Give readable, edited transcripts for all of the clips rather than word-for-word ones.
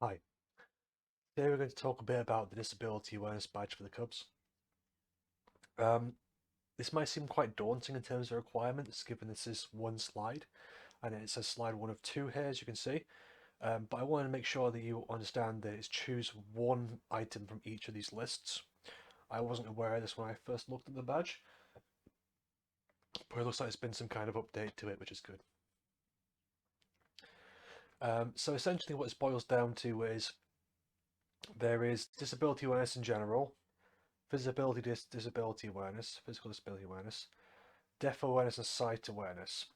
Hi, today we're going to talk a bit about the Disability Awareness Badge for the Cubs. Um, this might seem quite daunting in terms of requirements, given this is one slide, and it says slide one of two here, as you can see. But I want to make sure that you understand that it's choose one item from each of these lists. I wasn't aware of this when I first looked at the badge, but it looks like there's been some kind of update to it, which is good. So essentially what this boils down to is there is disability awareness in general, disability awareness, physical disability awareness, deaf awareness, and sight awareness.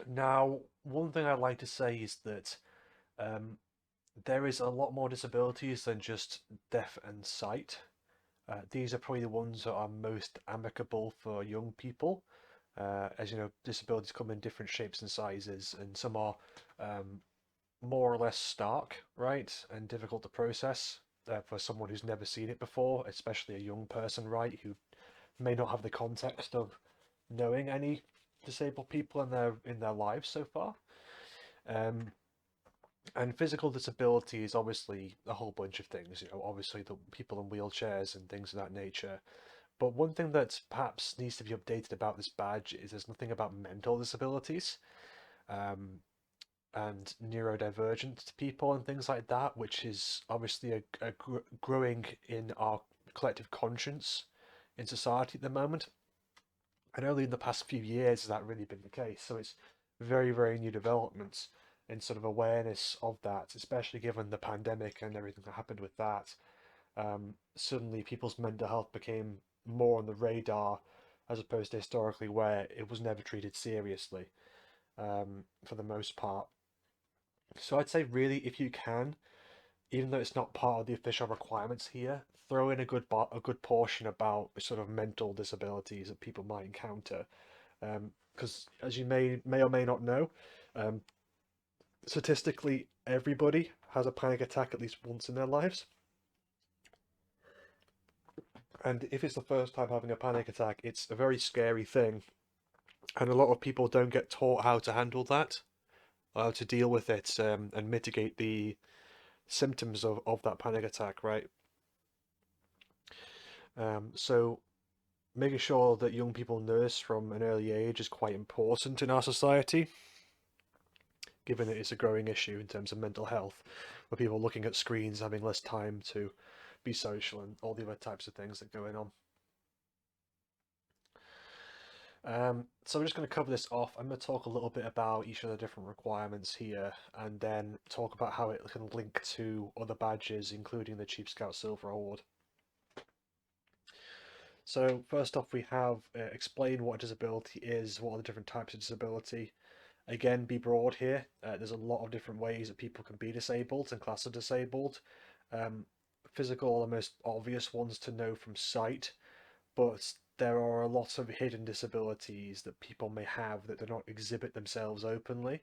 Now, one thing I'd like to say is that um, there is a lot more disabilities than just deaf and sight. These are probably the ones that are most amicable for young people. As you know, disabilities come in different shapes and sizes, and some are um, more or less stark, right, and difficult to process for someone who's never seen it before, especially a young person, right, who may not have the context of knowing any disabled people in their lives so far. Um, and physical disability is obviously a whole bunch of things. You know, obviously the people in wheelchairs and things of that nature. But one thing that perhaps needs to be updated about this badge is there's nothing about mental disabilities. Um, and neurodivergent people and things like that, which is obviously growing in our collective conscience in society at the moment. And only in the past few years has that really been the case. So it's very, very new developments in sort of awareness of that, especially given the pandemic and everything that happened with that. Suddenly, people's mental health became more on the radar as opposed to historically where it was never treated seriously for the most part. So I'd say really, if you can, even though it's not part of the official requirements here, throw in a good portion about sort of mental disabilities that people might encounter. Because as you may or may not know, um, statistically, everybody has a panic attack at least once in their lives. And if it's the first time having a panic attack, it's a very scary thing. And a lot of people don't get taught how to handle that, how to deal with it, and mitigate the symptoms of that panic attack, right? So making sure that young people nurse from an early age is quite important in our society, given it is a growing issue in terms of mental health, where people are looking at screens, having less time to be social, and all the other types of things that are going on. So I'm just going to cover this off. I'm going to talk a little bit about each of the different requirements here, and then talk about how it can link to other badges, including the Chief Scout Silver Award. So first off, we have explain what a disability is, what are the different types of disability. Again, be broad here. There's a lot of different ways that people can be disabled and class as disabled. Um, Physical are the most obvious ones to know from sight, but there are a lot of hidden disabilities that people may have that do not exhibit themselves openly.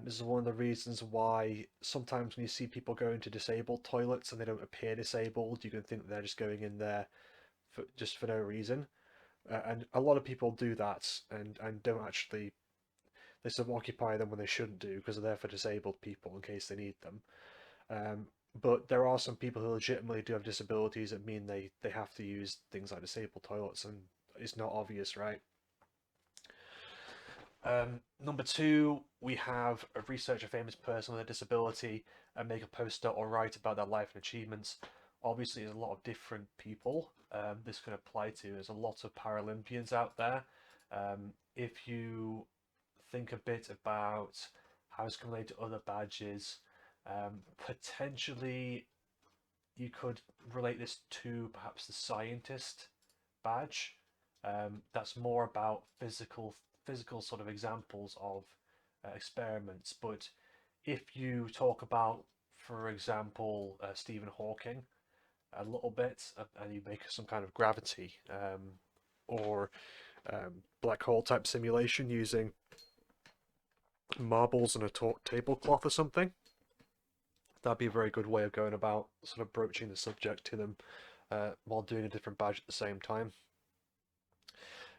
This is one of the reasons why sometimes when you see people go into disabled toilets and they don't appear disabled, you can think they're just going in there just for no reason. And a lot of people do that and don't actually, they sort of occupy them when they shouldn't do because they're there for disabled people in case they need them. Um, but there are some people who legitimately do have disabilities that mean they have to use things like disabled toilets, and it's not obvious, right? Number two, we have a research a famous person with a disability and make a poster or write about their life and achievements. Obviously, there's a lot of different people this can apply to. There's a lot of Paralympians out there. If you think a bit about how it's can relate to other badges, potentially you could relate this to perhaps the scientist badge. That's more about physical sort of examples of experiments. But if you talk about, for example, Stephen Hawking a little bit, and you make some kind of gravity or black hole type simulation using marbles and a tablecloth or something, that'd be a very good way of going about sort of broaching the subject to them while doing a different badge at the same time.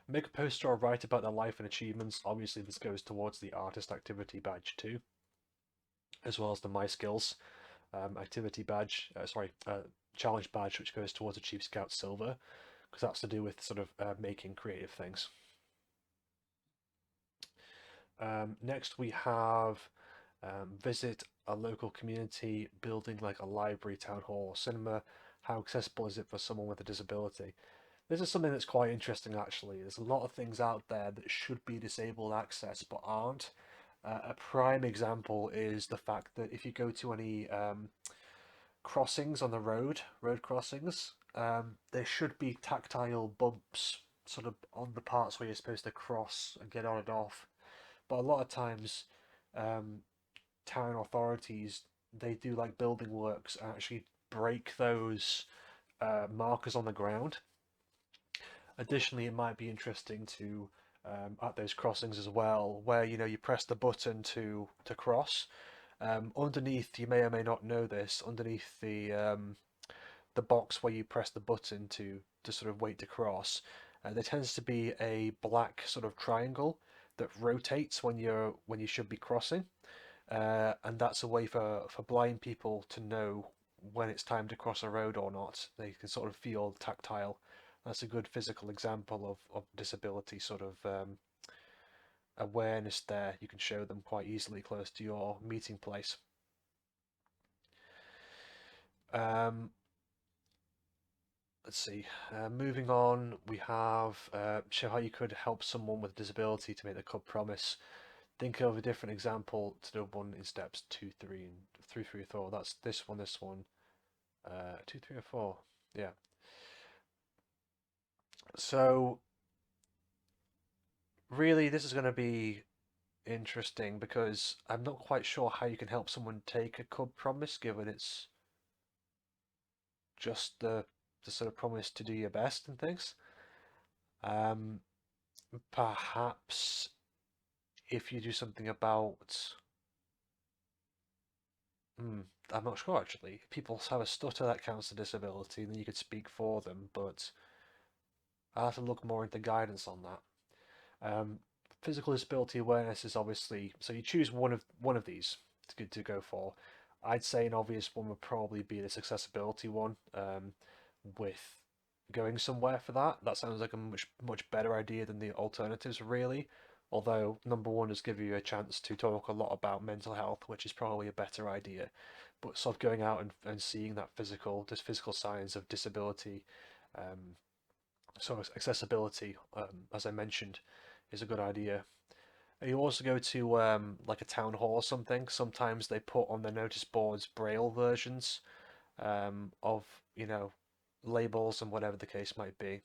Make a poster or write about their life and achievements. Obviously, this goes towards the artist activity badge too. as well as the My Skills activity badge, challenge badge, which goes towards a Chief Scout Silver, because that's to do with sort of making creative things. Next, we have visit a local community building like a library, town hall, or cinema. How accessible is it for someone with a disability? This is something that's quite interesting, actually. There's a lot of things out there that should be disabled access but aren't. A prime example is the fact that if you go to any crossings on the road crossings, there should be tactile bumps sort of on the parts where you're supposed to cross and get on and off. But a lot of times, um, town authorities, they do like building works and actually break those markers on the ground. Additionally, it might be interesting to at those crossings as well, where you press the button to cross. Underneath, you may or may not know this. Underneath the box where you press the button to sort of wait to cross, there tends to be a black sort of triangle that rotates when you should be crossing, and that's a way for blind people to know when it's time to cross a road or not. They can sort of feel tactile. That's a good physical example of disability sort of awareness there. You can show them quite easily close to your meeting place. Let's see. Moving on, we have show how you could help someone with a disability to make the club promise. Think of a different example to the one in steps 2, 3, and 3, 3, 4. That's this one, 2, 3, or 4. Yeah. So really, this is going to be interesting because I'm not quite sure how you can help someone take a cub promise, given it's just the sort of promise to do your best and things. Um, Perhaps if you do something about, hmm, I'm not sure actually. If people have a stutter, that counts as a disability, then you could speak for them, but I'll have to look more into guidance on that. Physical disability awareness is obviously so you choose one of these to go for. I'd say an obvious one would probably be this accessibility one. With going somewhere for that, that sounds like a much better idea than the alternatives really. Although number one does give you a chance to talk a lot about mental health, which is probably a better idea. But sort of going out and seeing that physical signs of disability, um, so accessibility, as I mentioned, is a good idea. You also go to like a town hall or something. Sometimes they put on their notice boards braille versions of labels and whatever the case might be.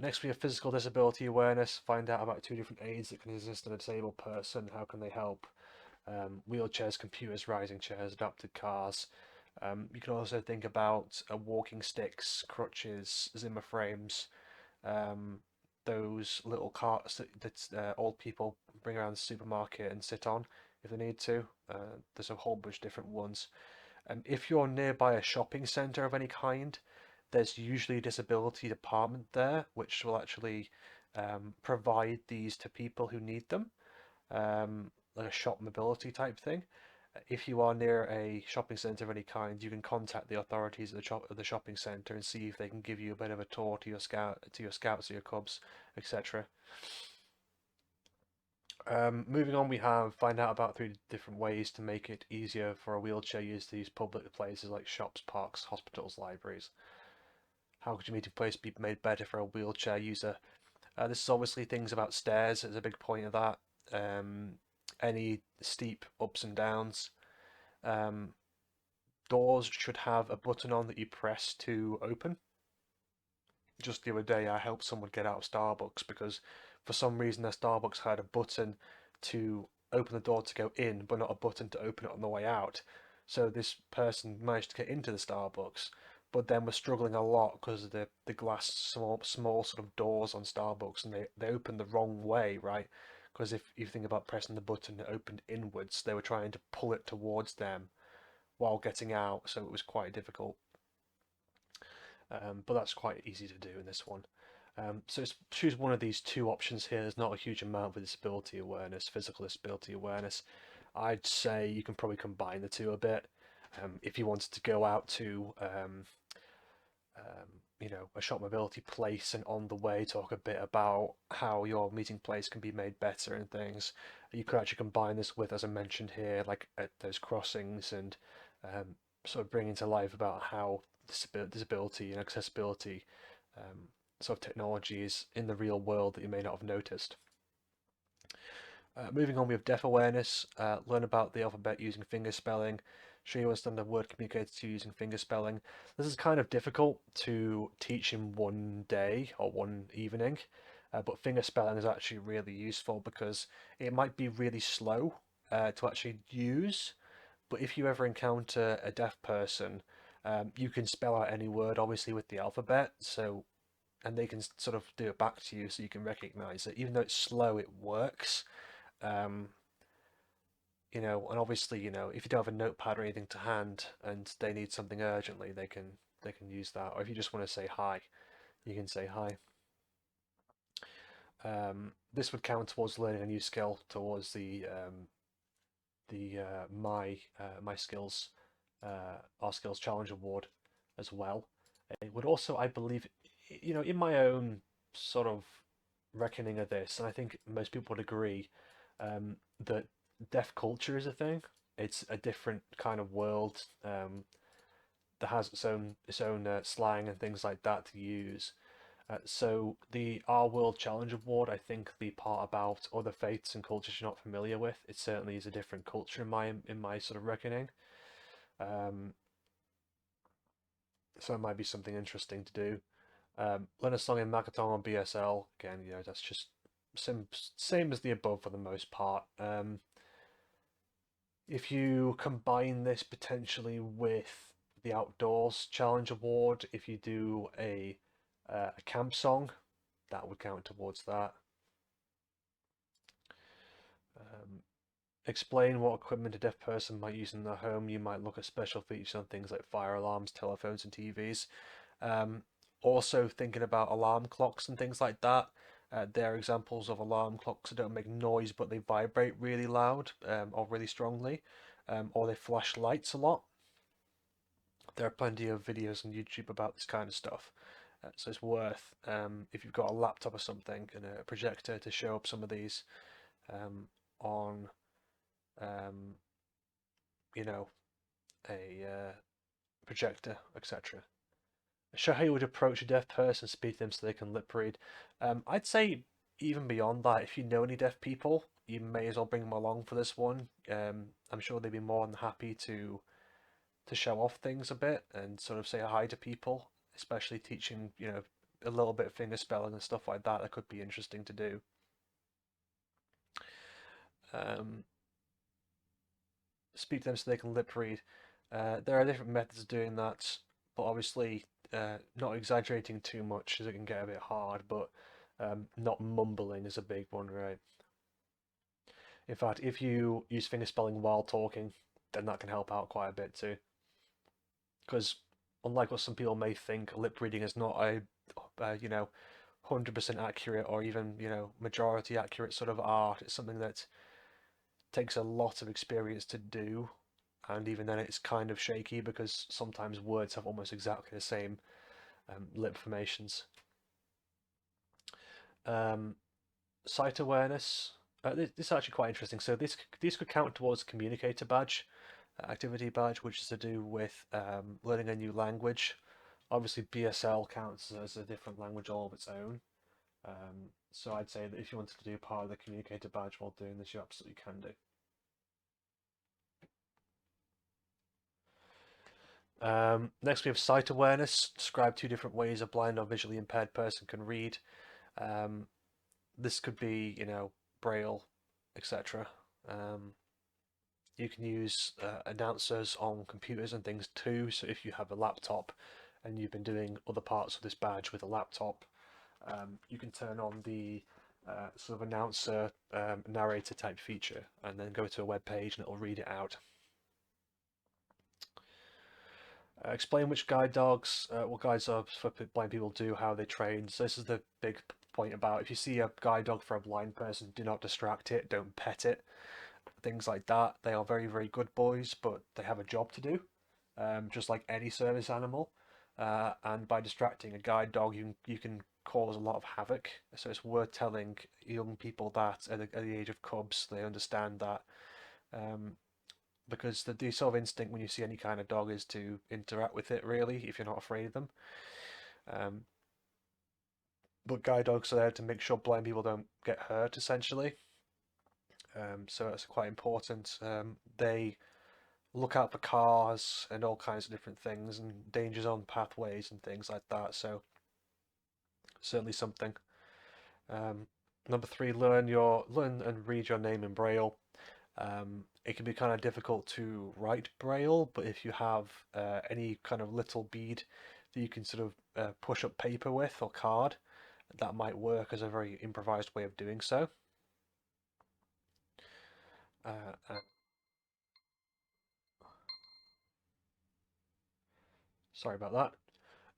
Next, we have physical disability awareness. Find out about 2 different aids that can exist in a disabled person. How can they help? Wheelchairs, computers, rising chairs, adapted cars. You can also think about walking sticks, crutches, Zimmer frames, um, those little carts that old people bring around the supermarket and sit on if they need to. There's a whole bunch of different ones. If you're nearby a shopping centre of any kind, there's usually a disability department there, which will actually provide these to people who need them, like a shop mobility type thing. If you are near a shopping centre of any kind, you can contact the authorities of the shopping centre and see if they can give you a bit of a tour to your scouts or your cubs, etc. Moving on, we have find out about 3 different ways to make it easier for a wheelchair user to use public places like shops, parks, hospitals, libraries. How could your meeting place be made better for a wheelchair user? This is obviously things about stairs. There's a big point of that. Any steep ups and downs. Um, Doors should have a button on that you press to open. Just the other day, I helped someone get out of Starbucks because for some reason their Starbucks had a button to open the door to go in, but not a button to open it on the way out. So this person managed to get into the Starbucks, but then was struggling a lot because of the glass small sort of doors on Starbucks, and they opened the wrong way, right? Because if you think about pressing the button, it opened inwards. They were trying to pull it towards them while getting out, so it was quite difficult. But that's quite easy to do in this one. So it's choose one of these two options here. There's not a huge amount for disability awareness, physical disability awareness. I'd say you can probably combine the two a bit. If you wanted to go out to a shop mobility place and on the way talk a bit about how your meeting place can be made better and things, you could actually combine this with, as I mentioned here, like at those crossings and sort of bringing to life about how disability and accessibility sort of technologies in the real world that you may not have noticed. Moving on, we have deaf awareness. Learn about the alphabet using finger spelling. Show you understand the word communicated to using finger spelling. This is kind of difficult to teach in one day or one evening, but finger spelling is actually really useful because it might be really slow to actually use, but if you ever encounter a deaf person, you can spell out any word, obviously, with the alphabet, and they can sort of do it back to you so you can recognize it. Even though it's slow, it works. Um, and obviously, if you don't have a notepad or anything to hand and they need something urgently, they can use that. Or if you just want to say hi, you can say hi. This would count towards learning a new skill towards the my skills our skills challenge award as well. It would also, I believe, in my own sort of reckoning of this, and I think most people would agree, that deaf culture is a thing. It's a different kind of world that has its own slang and things like that to use. So the Our World Challenge Award, I think the part about other faiths and cultures you're not familiar with, it certainly is a different culture in my sort of reckoning. Um, so it might be something interesting to do. Learn a song in Makaton on BSL. Again, that's just same as the above for the most part. If you combine this potentially with the Outdoors Challenge Award, if you do a camp song, that would count towards that. Um, Explain what equipment a deaf person might use in their home. You might look at special features on things like fire alarms, telephones, and TVs. Also thinking about alarm clocks and things like that. They're examples of alarm clocks that don't make noise, but they vibrate really loud or really strongly, or they flash lights a lot. There are plenty of videos on YouTube about this kind of stuff. So it's worth, if you've got a laptop or something and a projector, to show up some of these on, um, you know, a projector, etc. Show how you would approach a deaf person, speak to them so they can lip read. I'd say even beyond that, if you know any deaf people, you may as well bring them along for this one. I'm sure they'd be more than happy to show off things a bit and sort of say hi to people, especially teaching, a little bit of finger spelling and stuff like that. That could be interesting to do. Um, Speak to them so they can lip read. There are different methods of doing that, but obviously not exaggerating too much as it can get a bit hard, but not mumbling is a big one, right? In fact, if you use finger spelling while talking, then that can help out quite a bit too. Because unlike what some people may think, lip reading is not a 100% accurate or even, majority accurate sort of art. It's something that takes a lot of experience to do, and even then it's kind of shaky because sometimes words have almost exactly the same lip formations. Um, Sight awareness. This is actually quite interesting. So these could count towards communicator badge, activity badge, which is to do with learning a new language. Obviously, BSL counts as a different language all of its own. So I'd say that if you wanted to do part of the communicator badge while doing this, you absolutely can do. Next, we have sight awareness. Describe two different ways a blind or visually impaired person can read. Um, this could be, Braille, etc. You can use announcers on computers and things too. So if you have a laptop and you've been doing other parts of this badge with a laptop, you can turn on the sort of announcer narrator type feature and then go to a web page and it'll read it out. Explain which guide dogs, what guide dogs for blind people do, how they train. So this is the big point about if you see a guide dog for a blind person, do not distract it, don't pet it, things like that. They are very, very good boys, but they have a job to do, just like any service animal. And by distracting a guide dog, you can cause a lot of havoc. So it's worth telling young people that at the age of cubs, they understand that. Um, because the sort of instinct when you see any kind of dog is to interact with it, really, if you're not afraid of them. Um, but guide dogs are there to make sure blind people don't get hurt, essentially. So that's quite important. They look out for cars and all kinds of different things and dangers on pathways and things like that. So certainly something. Um, Number three, learn and read your name in Braille. It can be kind of difficult to write Braille, but if you have any kind of little bead that you can sort of push up paper with or card, that might work as a very improvised way of doing so. Uh, uh, Sorry about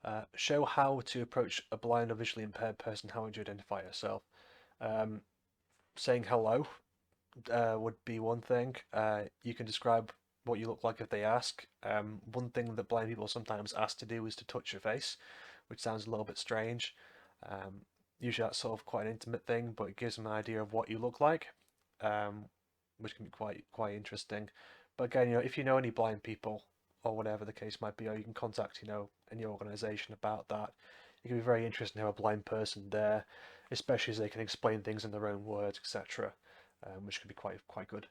that. Show how to approach a blind or visually impaired person. How would you identify yourself? Um, Saying hello would be one thing. You can describe what you look like if they ask. One thing that blind people sometimes ask to do is to touch your face, which sounds a little bit strange. Um, Usually that's sort of quite an intimate thing, but it gives them an idea of what you look like, um, which can be quite interesting. But again, if you know any blind people or whatever the case might be, or you can contact any organisation about that, it can be very interesting to have a blind person there, especially as they can explain things in their own words, etc., which can be quite good.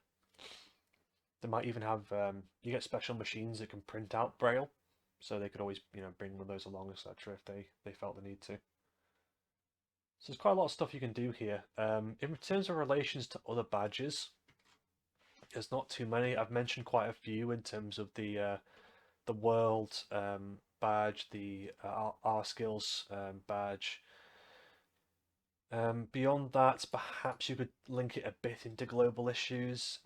They might even have you get special machines that can print out Braille, so they could always bring one of those along, etc., if they felt the need to. So there's quite a lot of stuff you can do here. In terms of relations to other badges, there's not too many. I've mentioned quite a few in terms of the world badge, the R skills badge. Beyond that, perhaps you could link it a bit into global issues.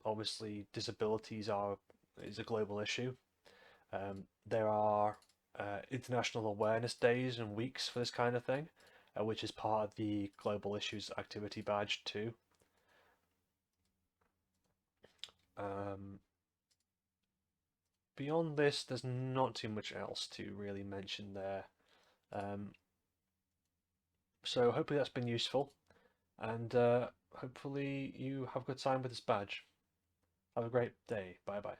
Obviously, is a global issue. There are international awareness days and weeks for this kind of thing, which is part of the global issues activity badge too. Um, Beyond this, there's not too much else to really mention there. Um, so hopefully that's been useful, and hopefully you have a good time with this badge. Have a great day. Bye bye.